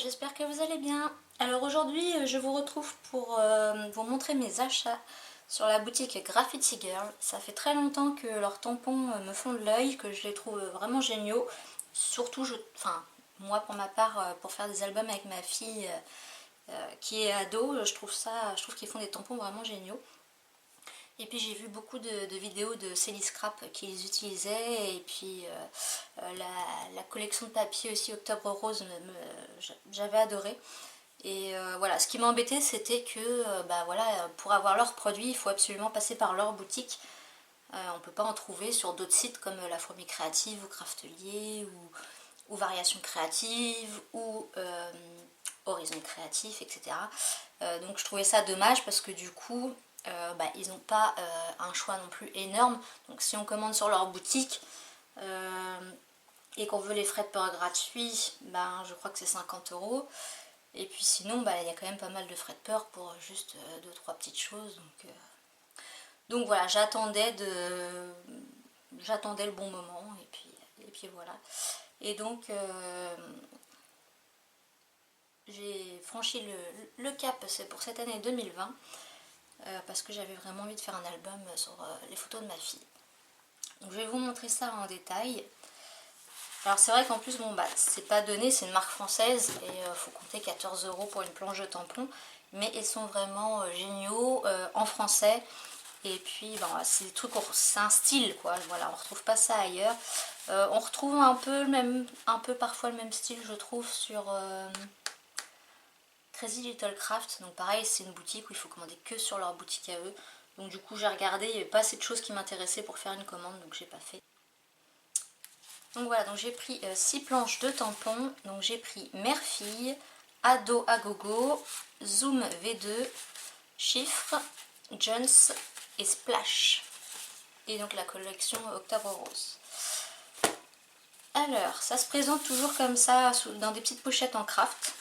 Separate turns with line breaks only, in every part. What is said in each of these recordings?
j'espère que vous allez bien. Alors aujourd'hui je vous retrouve pour vous montrer mes achats sur la boutique Graffiti Girl. Ça fait très longtemps que leurs tampons me font de l'œil, que je les trouve vraiment géniaux. Surtout, moi pour ma part, pour faire des albums avec ma fille qui est ado, je trouve qu'ils font des tampons vraiment géniaux. Et puis j'ai vu beaucoup de vidéos de Célie Scrap qui les utilisaient, et puis la collection de papier aussi Octobre Rose, j'avais adoré. Et voilà, ce qui m'embêtait c'était que voilà, pour avoir leurs produits il faut absolument passer par leur boutique. On ne peut pas en trouver sur d'autres sites comme La Fourmi Créative ou Craftelier ou Variations Créatives ou Horizon Créatif, etc. Donc je trouvais ça dommage parce que du coup ils n'ont pas un choix non plus énorme. Donc si on commande sur leur boutique et qu'on veut les frais de port gratuits, je crois que c'est 50 €. Et puis sinon il y a quand même pas mal de frais de port pour juste 2-3 petites choses. Donc voilà, j'attendais le bon moment et puis voilà. Et donc j'ai franchi le cap, c'est pour cette année 2020. Parce que j'avais vraiment envie de faire un album sur les photos de ma fille. Donc je vais vous montrer ça en détail. Alors c'est vrai qu'en plus c'est pas donné, c'est une marque française et il faut compter 14 € pour une planche de tampons, mais ils sont vraiment géniaux en français. Et puis c'est des trucs, c'est un style quoi, voilà, on retrouve pas ça ailleurs. On retrouve un peu parfois le même style je trouve sur Crazy Little Craft. Donc pareil, c'est une boutique où il faut commander que sur leur boutique à eux. Donc du coup j'ai regardé, il n'y avait pas assez de choses qui m'intéressaient pour faire une commande, donc j'ai pas fait. Donc voilà, donc j'ai pris 6 planches de tampons. Donc j'ai pris Mère-Fille, Ado à Gogo, Zoom V2, Chiffre, Jones et Splash. Et donc la collection Octobre Rose. Alors, ça se présente toujours comme ça, dans des petites pochettes en craft.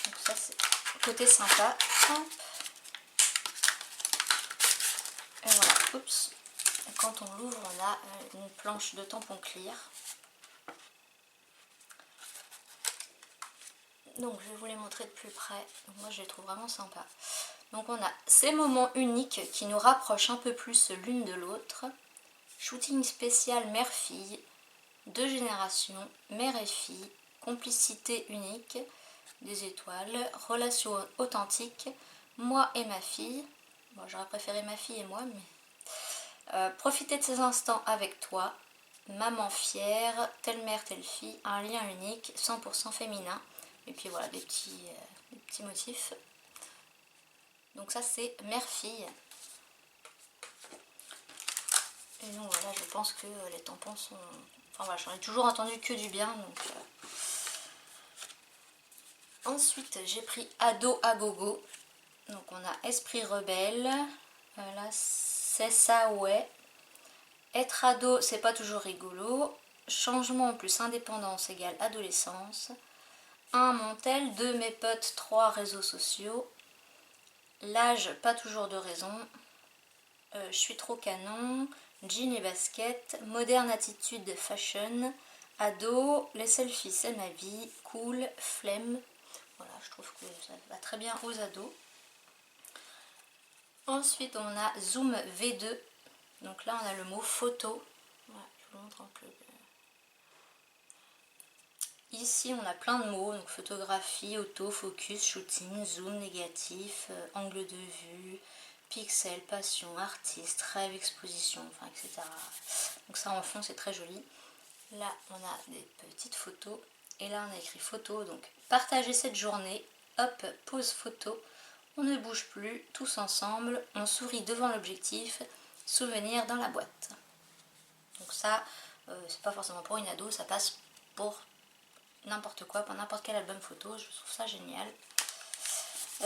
Donc ça c'est côté sympa. Hop. Et voilà, oups. Et quand on l'ouvre, on a une planche de tampon clear. Donc je vais vous les montrer de plus près. Donc, moi je les trouve vraiment sympas. Donc on a ces moments uniques qui nous rapprochent un peu plus l'une de l'autre. Shooting spécial mère-fille, 2 générations, mère et fille, complicité unique, des étoiles, relation authentique, moi et ma fille. Bon, j'aurais préféré ma fille et moi, mais profiter de ces instants avec toi, maman fière, telle mère, telle fille, un lien unique, 100% féminin. Et puis voilà, des petits motifs. Donc ça c'est mère-fille. Et donc voilà, je pense que les tampons sont... Enfin voilà, j'en ai toujours entendu que du bien. Donc, Ensuite j'ai pris Ado à Gogo. Donc on a Esprit Rebelle. Là c'est ça, ouais. Être ado, c'est pas toujours rigolo. Changement plus indépendance égale adolescence. 1 Montel, 2 mes potes, 3 réseaux sociaux. L'âge, pas toujours de raison. Je suis trop canon. Jean et basket. Moderne attitude fashion. Ado, les selfies c'est ma vie. Cool, flemme. Voilà, je trouve que ça va très bien aux ados. Ensuite on a Zoom V2. Donc là on a le mot photo. Voilà, je vous montre un peu. Ici on a plein de mots, donc photographie, auto, focus, shooting, zoom, négatif, angle de vue, pixel, passion, artiste, rêve, exposition, enfin etc. Donc ça en fond c'est très joli. Là on a des petites photos et là on a écrit photo, donc partager cette journée, hop, pause photo, on ne bouge plus, tous ensemble, on sourit devant l'objectif, souvenir dans la boîte. Donc ça c'est pas forcément pour une ado, ça passe pour n'importe quoi, pour n'importe quel album photo, je trouve ça génial.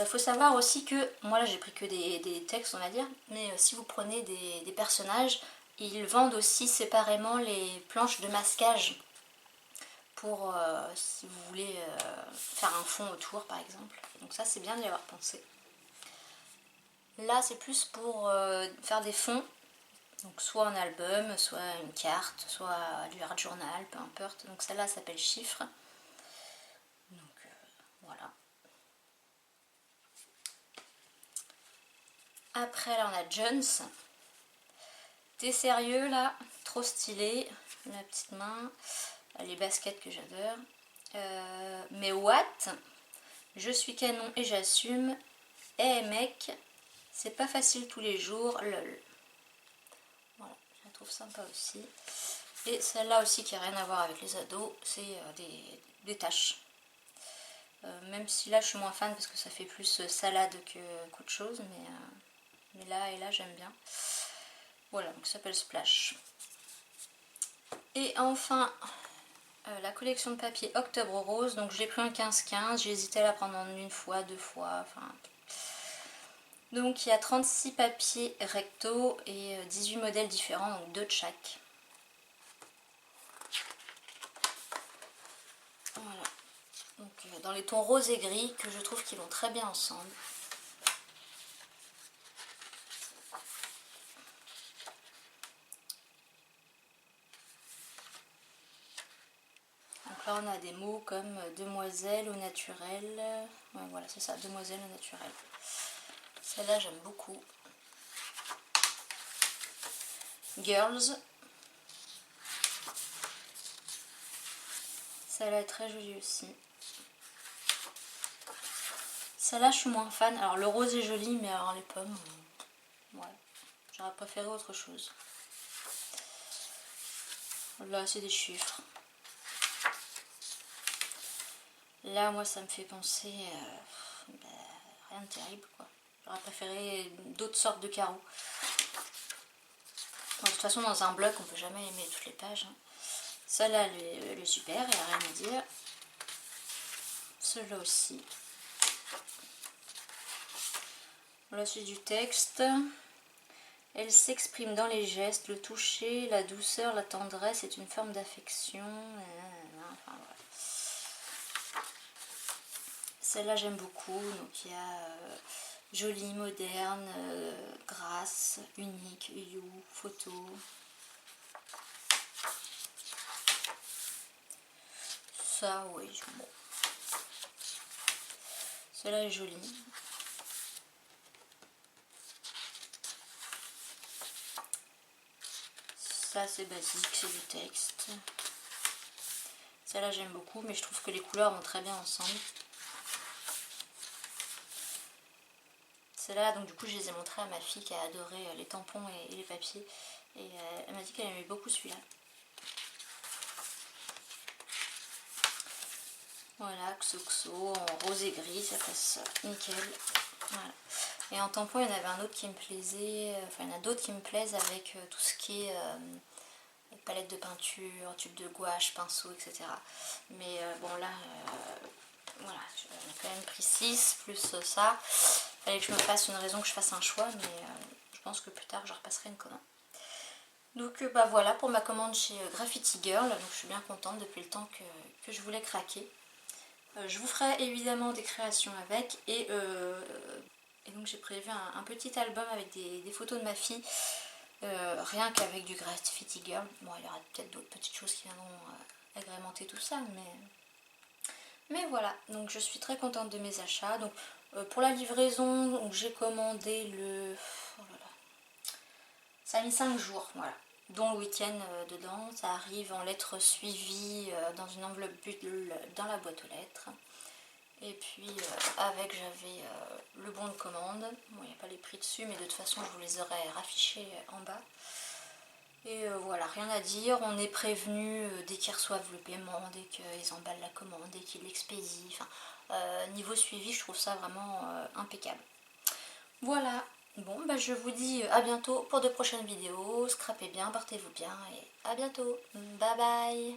Faut savoir aussi que, moi là j'ai pris que des textes on va dire, mais si vous prenez des personnages, ils vendent aussi séparément les planches de masquage pour si vous voulez faire un fond autour par exemple. Donc ça c'est bien d'y avoir pensé. Là c'est plus pour faire des fonds, donc soit un album, soit une carte, soit du art journal, peu importe. Donc celle-là s'appelle Chiffre. Après là on a Jones. T'es sérieux là? Trop stylé. La petite main. Les baskets que j'adore. Mais what? Je suis canon et j'assume. Eh mec, c'est pas facile tous les jours, lol. Voilà, je la trouve sympa aussi. Et celle-là aussi qui a rien à voir avec les ados, c'est des taches. Même si là je suis moins fan parce que ça fait plus salade qu'autre chose, mais là et là j'aime bien. Voilà, donc ça s'appelle Splash. Et enfin, la collection de papier Octobre Rose, donc j'ai pris un 15-15, j'ai hésité à la prendre en une fois, deux fois, enfin... Donc il y a 36 papiers recto et 18 modèles différents, donc 2 de chaque. Voilà. Donc dans les tons rose et gris que je trouve qu'ils vont très bien ensemble. Donc là on a des mots comme demoiselle au naturel. Ouais, voilà c'est ça, demoiselle au naturel. Celle-là j'aime beaucoup. Girls. Celle-là est très jolie aussi. Celle-là je suis moins fan. Alors le rose est joli mais alors les pommes, ouais, j'aurais préféré autre chose. Là c'est des chiffres. Là moi ça me fait penser rien de terrible quoi. J'aurais préféré d'autres sortes de carreaux. Bon, de toute façon dans un bloc on peut jamais aimer toutes les pages. Hein. Celle-là elle est super, il n'y a rien à dire. Celle-là aussi. Là c'est du texte. Elle s'exprime dans les gestes, le toucher, la douceur, la tendresse est une forme d'affection. Enfin, voilà. Celle-là j'aime beaucoup. Donc il y a jolie, moderne, grasse, unique, you, photo. Ça oui, bon. Celle-là est jolie. Ça c'est basique, c'est du texte. Celle-là j'aime beaucoup, mais je trouve que les couleurs vont très bien ensemble. Celle-là, donc du coup je les ai montrées à ma fille qui a adoré les tampons et les papiers. Et elle m'a dit qu'elle aimait beaucoup celui-là. Voilà, XOXO en rose et gris, ça passe nickel. Voilà. Et en tampon, il y en avait un autre qui me plaisait, enfin il y en a d'autres qui me plaisent avec tout ce qui est palette de peinture, tube de gouache, pinceau, etc. Mais bon là, voilà, j'ai quand même pris 6 plus ça. Il fallait que je me fasse une raison, que je fasse un choix, mais je pense que plus tard je repasserai une commande. Donc bah voilà pour ma commande chez Graffiti Girl, donc je suis bien contente depuis le temps que je voulais craquer. Je vous ferai évidemment des créations avec et donc j'ai prévu un petit album avec des photos de ma fille, rien qu'avec du Graffiti Girl. Bon, il y aura peut-être d'autres petites choses qui viendront agrémenter tout ça, mais voilà, donc je suis très contente de mes achats. Donc pour la livraison, j'ai commandé le... Oh là là. Ça a mis 5 jours, voilà, dont le week-end dedans. Ça arrive en lettres suivies dans une enveloppe bulle dans la boîte aux lettres. Et puis avec j'avais le bon de commande. Bon, il n'y a pas les prix dessus, mais de toute façon je vous les aurais raffichés en bas. Et voilà, rien à dire. On est prévenu dès qu'ils reçoivent le paiement, dès qu'ils emballent la commande, dès qu'ils l'expédient. Enfin, niveau suivi, je trouve ça vraiment impeccable. Voilà. Bon, bah, je vous dis à bientôt pour de prochaines vidéos. Scrapez bien, portez-vous bien et à bientôt. Bye bye.